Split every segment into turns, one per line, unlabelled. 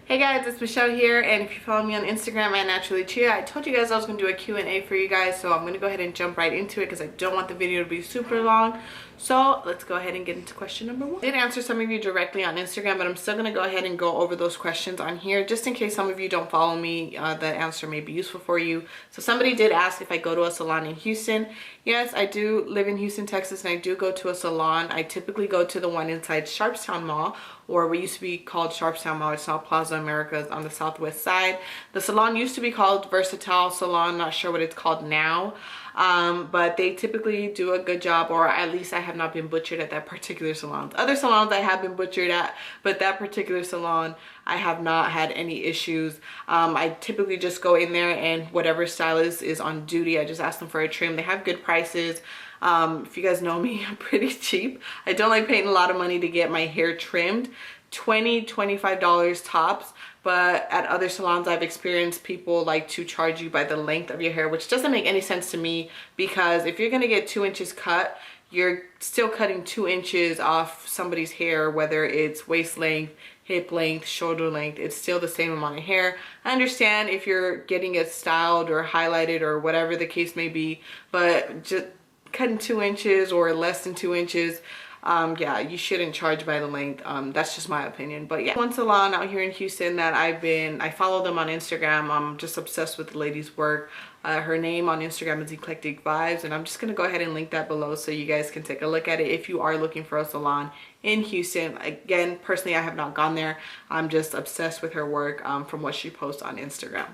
Hey guys, it's Michelle here, and if you follow me on Instagram at Naturally Chia, I told you guys I was going to do a Q&A for you guys, so I'm going to go ahead and jump right into it because I don't want the video to be super long. So let's go ahead and get into question number 1. I did answer some of you directly on Instagram, but I'm still going to go ahead and go over those questions on here just in case some of you don't follow me. The answer may be useful for you. So somebody did ask if I go to a salon in Houston. Yes, I do live in Houston, Texas, and I do go to a salon. I typically go to the one inside Sharpstown Mall, or what used to be called Sharpstown Mall. It's now Plaza Americas on the southwest side. The salon used to be called Versatile Salon. Not sure what it's called now, but they typically do a good job, or at least I have not been butchered at that particular salon. Other salons I have been butchered at, but that particular salon I have not had any issues. I typically just go in there and whatever stylist is on duty, I just ask them for a trim. They have good prices. If you guys know me, I'm pretty cheap. I don't like paying a lot of money to get my hair trimmed. $20–$25 tops, but at other salons I've experienced people like to charge you by the length of your hair, which doesn't make any sense to me, because if you're gonna get 2 inches cut, you're still cutting 2 inches off somebody's hair, whether it's waist length, hip length, shoulder length. It's still the same amount of hair. I understand if you're getting it styled or highlighted or whatever the case may be, but just cutting 2 inches or less than 2 inches, yeah, you shouldn't charge by the length. That's just my opinion. But yeah, one salon out here in Houston that I follow them on Instagram. I'm just obsessed with the lady's work. Her name on Instagram is Eclectic Vibes, and I'm just gonna go ahead and link that below so you guys can take a look at it if you are looking for a salon in Houston. Again, personally, I have not gone there. I'm just obsessed with her work from what she posts on Instagram.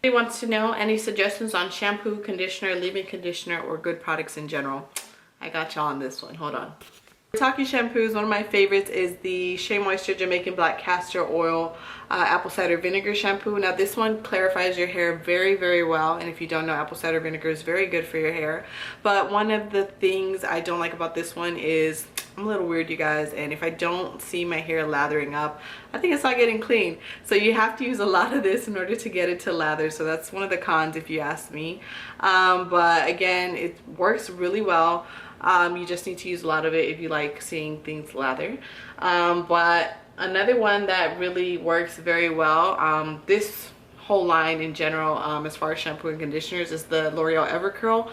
He wants to know any suggestions on shampoo, conditioner, leave-in conditioner, or good products in general. I got y'all on this one. Hold on. We're talking shampoos. One of my favorites is the Shea Moisture Jamaican Black Castor Oil Apple Cider Vinegar Shampoo. Now this one clarifies your hair very, very well, and if you don't know, apple cider vinegar is very good for your hair. But one of the things I don't like about this one is I'm a little weird, you guys, and if I don't see my hair lathering up, I think it's not getting clean. So you have to use a lot of this in order to get it to lather. So that's one of the cons if you ask me. But again, it works really well. You just need to use a lot of it if you like seeing things lather. But another one that really works very well, this whole line in general, as far as shampoo and conditioners, is the L'Oreal Evercurl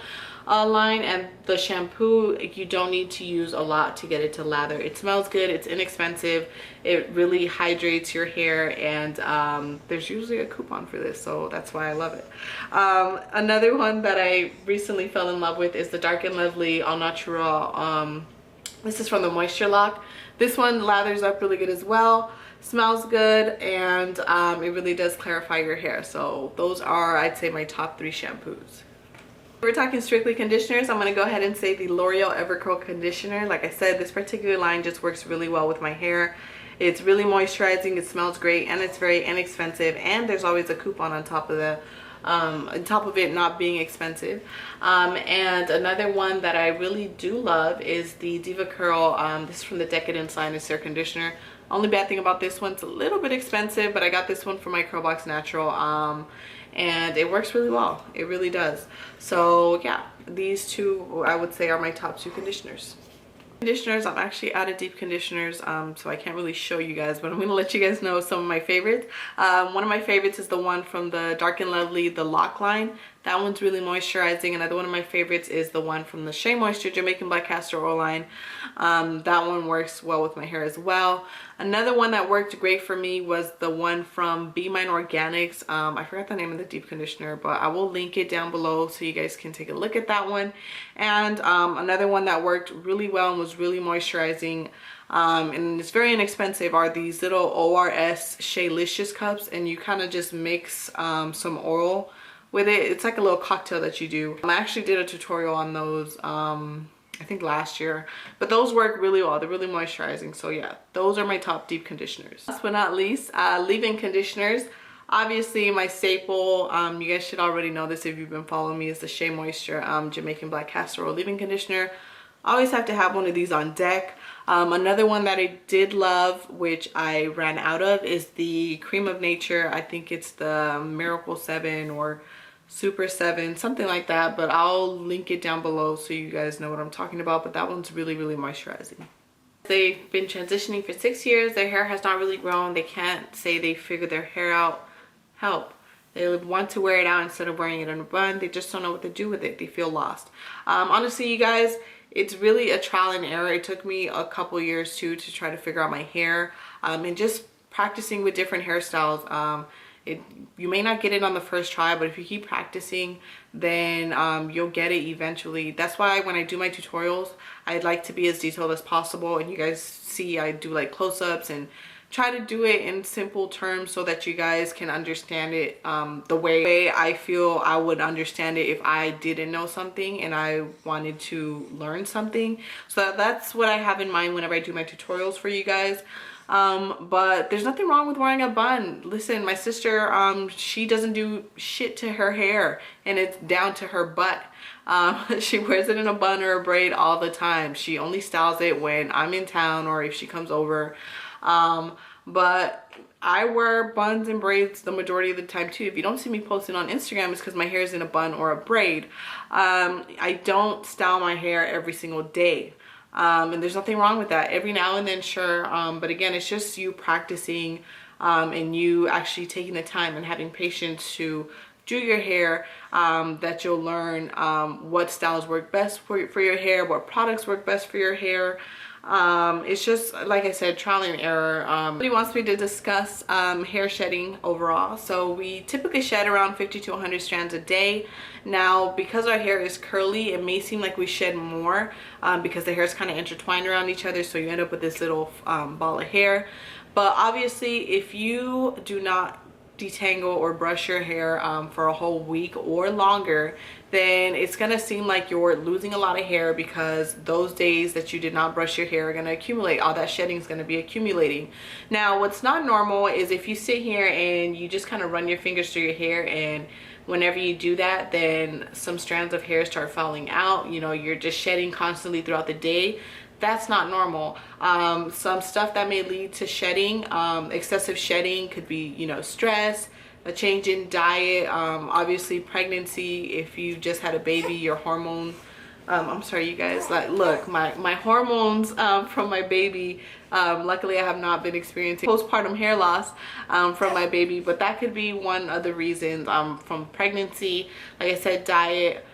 line. And the shampoo, you don't need to use a lot to get it to lather. It smells good, it's inexpensive, it really hydrates your hair, and there's usually a coupon for this, so that's why I love it. Another one that I recently fell in love with is the Dark and Lovely All Natural. This is from the Moisture Lock. This one lathers up really good as well, smells good, and it really does clarify your hair. So those are, I'd say, my top 3 shampoos. We're talking strictly conditioners. I'm going to go ahead and say the L'Oreal Evercurl conditioner. Like I said, this particular line just works really well with my hair. It's really moisturizing, it smells great, and it's very inexpensive, and there's always a coupon on top of the on top of it not being expensive. And another one that I really do love is the Diva Curl. This is from the Decadence line. It's their conditioner. Only bad thing about this one, it's a little bit expensive, but I got this one from my Curl Box Natural, and it works really well. It really does. So yeah, these two I would say are my top 2 conditioners. Conditioners, I'm actually out of deep conditioners, so I can't really show you guys, but I'm gonna let you guys know some of my favorites. One of my favorites is the one from the Dark and Lovely, the Lock line. That one's really moisturizing. Another one of my favorites is the one from the Shea Moisture Jamaican Black Castor Oil line. That one works well with my hair as well. Another one that worked great for me was the one from Be Mine Organics. I forgot the name of the deep conditioner, but I will link it down below so you guys can take a look at that one. And another one that worked really well and was really moisturizing, and it's very inexpensive, are these little ORS Shealicious cups, and you kind of just mix some oil with it. It's like a little cocktail that you do. I actually did a tutorial on those I think last year, but those work really well. They're really moisturizing. So yeah, those are my top deep conditioners. Last but not least, leave-in conditioners. Obviously my staple, you guys should already know this if you've been following me, is the Shea Moisture Jamaican Black Castor Oil leave-in conditioner. I always have to have one of these on deck. Another one that I did love, which I ran out of, is the Cream of Nature. I think it's the Miracle 7 or Super 7, something like that, but I'll link it down below so you guys know what I'm talking about. But that one's really, really moisturizing. They've been transitioning for 6 years. Their hair has not really grown. They can't say they figured their hair out. Help. They want to wear it out instead of wearing it in a bun. They just don't know what to do with it. They feel lost. Honestly, you guys, it's really a trial and error. It took me a couple years too to try to figure out my hair, and just practicing with different hairstyles. You may not get it on the first try, but if you keep practicing, then you'll get it eventually. That's why when I do my tutorials, I'd like to be as detailed as possible, and you guys see I do like close-ups and try to do it in simple terms so that you guys can understand it the way I feel I would understand it if I didn't know something and I wanted to learn something. So that's what I have in mind whenever I do my tutorials for you guys. But there's nothing wrong with wearing a bun. Listen, my sister, she doesn't do shit to her hair, and it's down to her butt. She wears it in a bun or a braid all the time. She only styles it when I'm in town or if she comes over. But I wear buns and braids the majority of the time too. If you don't see me posting on Instagram, it's because my hair is in a bun or a braid. I don't style my hair every single day. And there's nothing wrong with that. Every now and then, sure. But again, it's just you practicing and you actually taking the time and having patience to do your hair, that you'll learn what styles work best for your hair, what products work best for your hair. It's just, like I said, trial and error. Somebody wants me to discuss hair shedding overall. So we typically shed around 50 to 100 strands a day. Now, because our hair is curly, it may seem like we shed more because the hair is kind of intertwined around each other, so you end up with this little ball of hair. But obviously, if you do not detangle or brush your hair for a whole week or longer, then it's gonna seem like you're losing a lot of hair, because those days that you did not brush your hair are gonna accumulate. All that shedding is gonna be accumulating. Now, what's not normal is if you sit here and you just kind of run your fingers through your hair, and whenever you do that, then some strands of hair start falling out. You know, you're just shedding constantly throughout the day. That's not normal. Some stuff that may lead to shedding, excessive shedding, could be, you know, stress, a change in diet, obviously pregnancy. If you just had a baby, your hormone, I'm sorry you guys, like, look, my hormones from my baby, luckily I have not been experiencing postpartum hair loss from my baby, but that could be one of the reasons, from pregnancy, like I said, diet,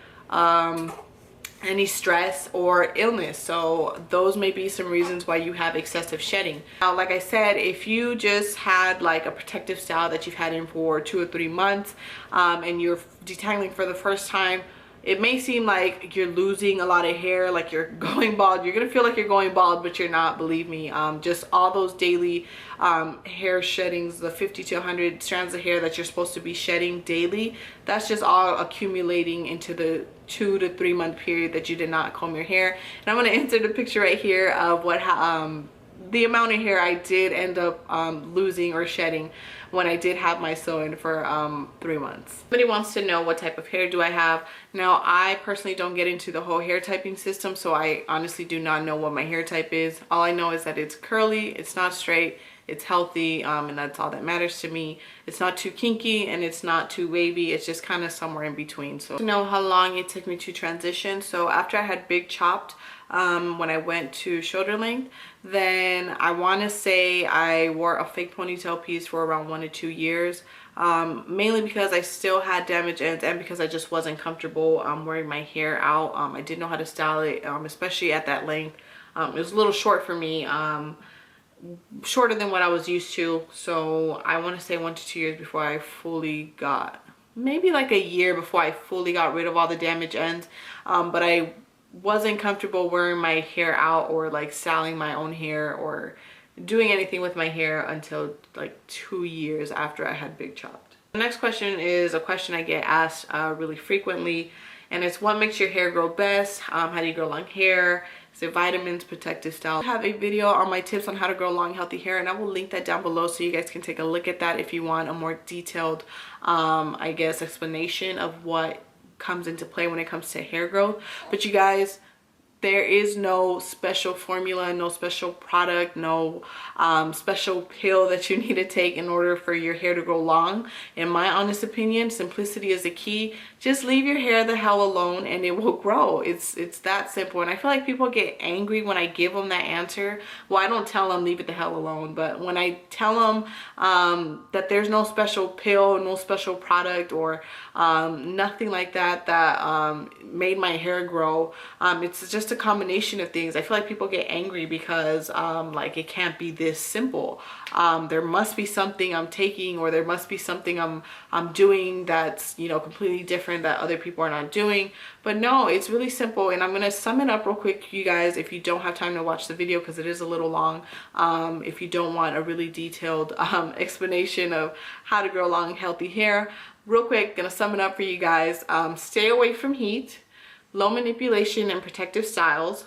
any stress or illness. So those may be some reasons why you have excessive shedding. Now, like I said, if you just had like a protective style that you've had in for 2 or 3 months, and you're detangling for the first time, it may seem like you're losing a lot of hair, like you're going bald. You're gonna feel like you're going bald, but you're not, believe me. Just all those daily hair sheddings, the 50 to 100 strands of hair that you're supposed to be shedding daily, that's just all accumulating into the 2 to 3 month period that you did not comb your hair. And I'm gonna insert a picture right here of what the amount of hair I did end up losing or shedding when I did have my sew-in for 3 months. Somebody wants to know what type of hair do I have. Now, I personally don't get into the whole hair typing system, so I honestly do not know what my hair type is. All I know is that it's curly, it's not straight, it's healthy, and that's all that matters to me. It's not too kinky and it's not too wavy. It's just kind of somewhere in between. So to know how long it took me to transition, so after I had big chopped, when I went to shoulder length, then I want to say I wore a fake ponytail piece for around 1 to 2 years, mainly because I still had damaged ends and because I just wasn't comfortable wearing my hair out. I didn't know how to style it, especially at that length. It was a little short for me, shorter than what I was used to. So I want to say 1 to 2 years before I fully got, maybe like a year before I fully got rid of all the damaged ends. But I wasn't comfortable wearing my hair out or like styling my own hair or doing anything with my hair until like 2 years after I had big chopped. The next question is a question I get asked really frequently, and it's what makes your hair grow best? How do you grow long hair? Is it vitamins, protective style? I have a video on my tips on how to grow long healthy hair, and I will link that down below so you guys can take a look at that if you want a more detailed I guess explanation of what comes into play when it comes to hair growth. But you guys, there is no special formula, no special product, no special pill that you need to take in order for your hair to grow long. In my honest opinion, simplicity is the key. Just leave your hair the hell alone and it will grow. It's that simple. And I feel like people get angry when I give them that answer. Well, I don't tell them leave it the hell alone, but when I tell them that there's no special pill, no special product, or nothing like that made my hair grow, it's just a combination of things. I feel like people get angry because like it can't be this simple. There must be something I'm taking, or there must be something I'm doing that's, you know, completely different that other people are not doing. But no, it's really simple. And I'm gonna sum it up real quick, you guys, if you don't have time to watch the video because it is a little long. If you don't want a really detailed explanation of how to grow long healthy hair, real quick, gonna sum it up for you guys. Stay away from heat, low manipulation and protective styles,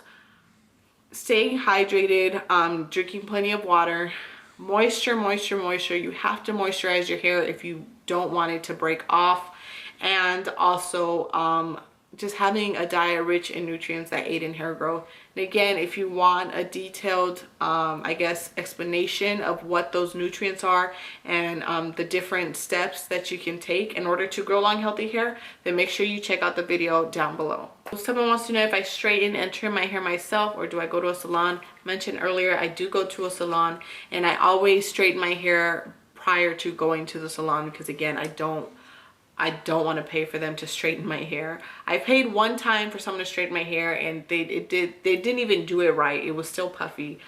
staying hydrated, drinking plenty of water, moisture. You have to moisturize your hair if you don't want it to break off, and also just having a diet rich in nutrients that aid in hair growth. And again, if you want a detailed I guess explanation of what those nutrients are and the different steps that you can take in order to grow long healthy hair, then make sure you check out the video down below. Someone wants to know if I straighten and trim my hair myself or do I go to a salon. Mentioned earlier, I do go to a salon, and I always straighten my hair prior to going to the salon because again, I don't want to pay for them to straighten my hair. I paid one time for someone to straighten my hair and they didn't even do it right. It was still puffy.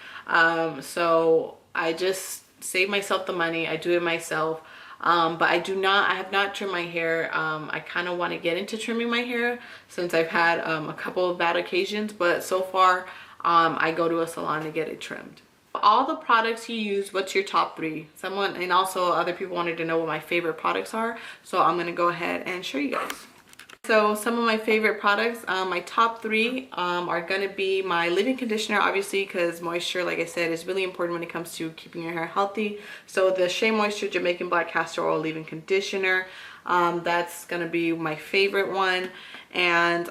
So I just save myself the money. I do it myself. But I have not trimmed my hair. I kind of want to get into trimming my hair since I've had a couple of bad occasions, but so far I go to a salon to get it trimmed. All the products you use, what's your top 3? Someone, and also other people wanted to know what my favorite products are, so I'm gonna go ahead and show you guys. So some of my favorite products, my top 3 are gonna be my leave-in conditioner, obviously, because moisture, like I said, is really important when it comes to keeping your hair healthy. So the Shea Moisture Jamaican Black Castor Oil leave-in conditioner, that's gonna be my favorite one. And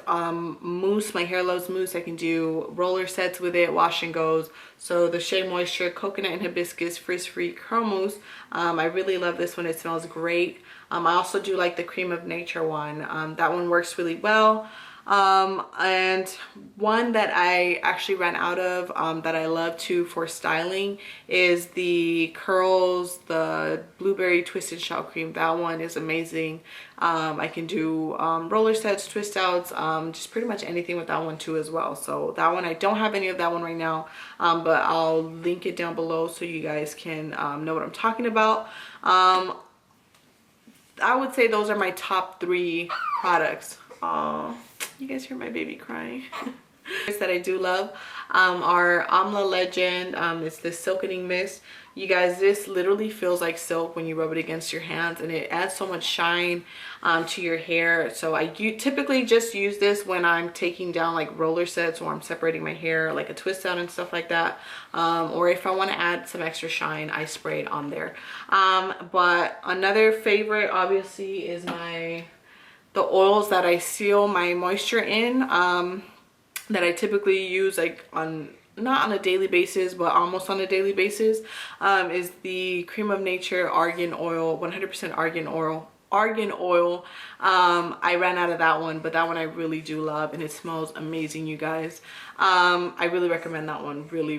mousse, my hair loves mousse. I can do roller sets with it, wash and goes. So the Shea Moisture Coconut and Hibiscus Frizz-Free Curl Mousse, I really love this one. It smells great. I also do like the Cream of Nature one. That one works really well. And one that I actually ran out of that I love too for styling is the Curls, the Blueberry Twisted Shell Cream. That one is amazing. I can do roller sets, twist outs, just pretty much anything with that one too as well. So that one, I don't have any of that one right now, but I'll link it down below so you guys can know what I'm talking about. I would say those are my top 3 products. Aww. You guys hear my baby crying. That I do love are Amla Legend. It's the silkening mist. You guys, this literally feels like silk when you rub it against your hands, and it adds so much shine to your hair. So I typically just use this when I'm taking down like roller sets, or I'm separating my hair like a twist out and stuff like that, or if I want to add some extra shine, I spray it on there. But another favorite obviously is the oils that I seal my moisture in, that I typically use like not on a daily basis, but almost on a daily basis, is the Cream of Nature Argan Oil, 100% Argan Oil. I ran out of that one, but that one I really do love, and it smells amazing, you guys. I really recommend that one. Really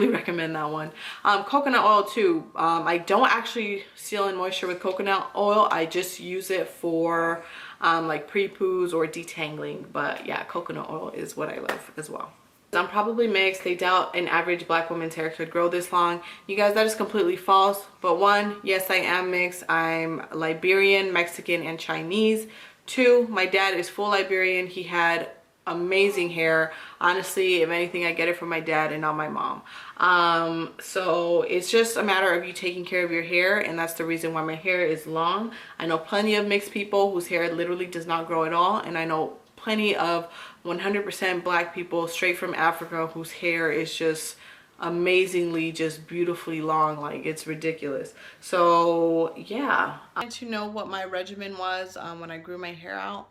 recommend that one. Coconut oil too. I don't actually seal in moisture with coconut oil. I just use it for like pre-poos or detangling. But yeah, coconut oil is what I love as well. I'm probably mixed. They doubt an average black woman's hair could grow this long. You guys, that is completely false. But 1, yes, I am mixed. I'm Liberian, Mexican, and Chinese. 2, my dad is full Liberian. He had amazing hair. Honestly, if anything, I get it from my dad and not my mom. So it's just a matter of you taking care of your hair, and that's the reason why my hair is long. I know plenty of mixed people whose hair literally does not grow at all, and I know plenty of 100% black people straight from Africa whose hair is just amazingly, just beautifully long. Like, it's ridiculous. So yeah, I want to know what my regimen was when I grew my hair out.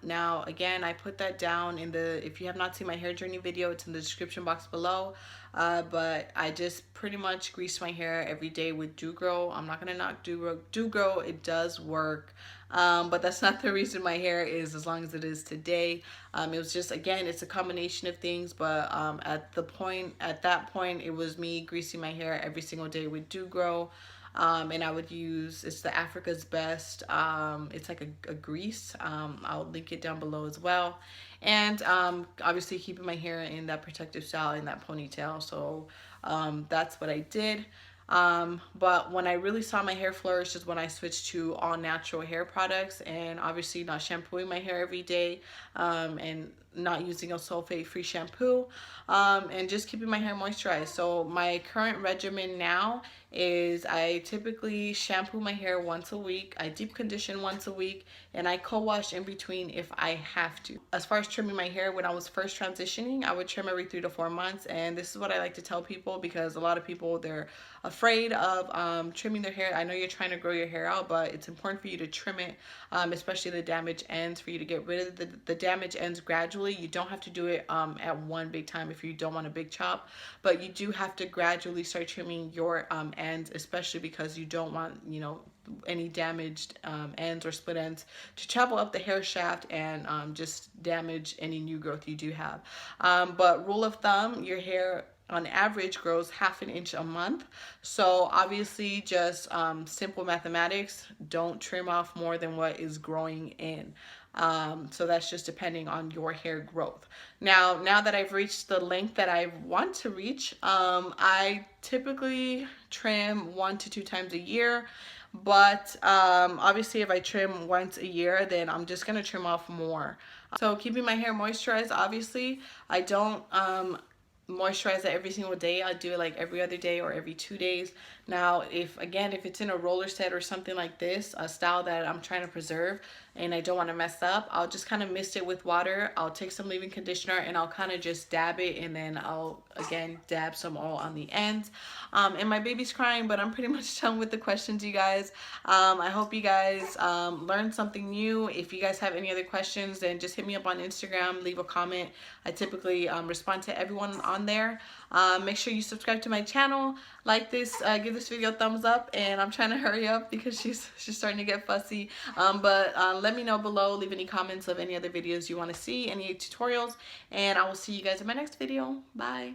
Now again, I put that down in the, if you have not seen my hair journey video, it's in the description box below. But I just pretty much grease my hair every day with Dew Grow. I'm not gonna knock Dew Grow, it does work. But that's not the reason my hair is as long as it is today. It was just, again, it's a combination of things, but at that point it was me greasing my hair every single day with Dew Grow. And I would use, it's the Africa's Best, it's like a grease. I'll link it down below as well. And obviously keeping my hair in that protective style, in that ponytail. So that's what I did. But when I really saw my hair flourish is when I switched to all natural hair products, and obviously not shampooing my hair every day, and not using a sulfate free shampoo, and just keeping my hair moisturized. So my current regimen now is I typically shampoo my hair once a week, I deep condition once a week, and I co-wash in between if I have to. As far as trimming my hair, when I was first transitioning, I would trim every 3 to 4 months, and this is what I like to tell people, because a lot of people, they're afraid of trimming their hair. I know you're trying to grow your hair out, but it's important for you to trim it, especially the damaged ends, for you to get rid of the damaged ends gradually. You don't have to do it at one big time if you don't want a big chop, but you do have to gradually start trimming your ends, especially because you don't want, you know, any damaged ends or split ends to travel up the hair shaft and just damage any new growth you do have. But rule of thumb, your hair on average grows 1/2 inch a month. So obviously just simple mathematics, don't trim off more than what is growing in. So that's just depending on your hair growth. Now that I've reached the length that I want to reach, I typically trim 1 to 2 times a year. But obviously if I trim once a year, then I'm just gonna trim off more. So keeping my hair moisturized, obviously I don't moisturize it every single day. I do it like every other day or every 2 days. Now if it's in a roller set or something like this, a style that I'm trying to preserve and I don't want to mess up, I'll just kind of mist it with water. I'll take some leave-in conditioner and I'll kind of just dab it, and then I'll again dab some oil on the ends. And my baby's crying, but I'm pretty much done with the questions, you guys. I hope you guys learned something new. If you guys have any other questions, then just hit me up on Instagram, leave a comment. I typically respond to everyone on there. Make sure you subscribe to my channel, like this, give this video a thumbs up, and I'm trying to hurry up because she's starting to get fussy. But let me know below, leave any comments of any other videos you want to see, any tutorials, and I will see you guys in my next video. Bye.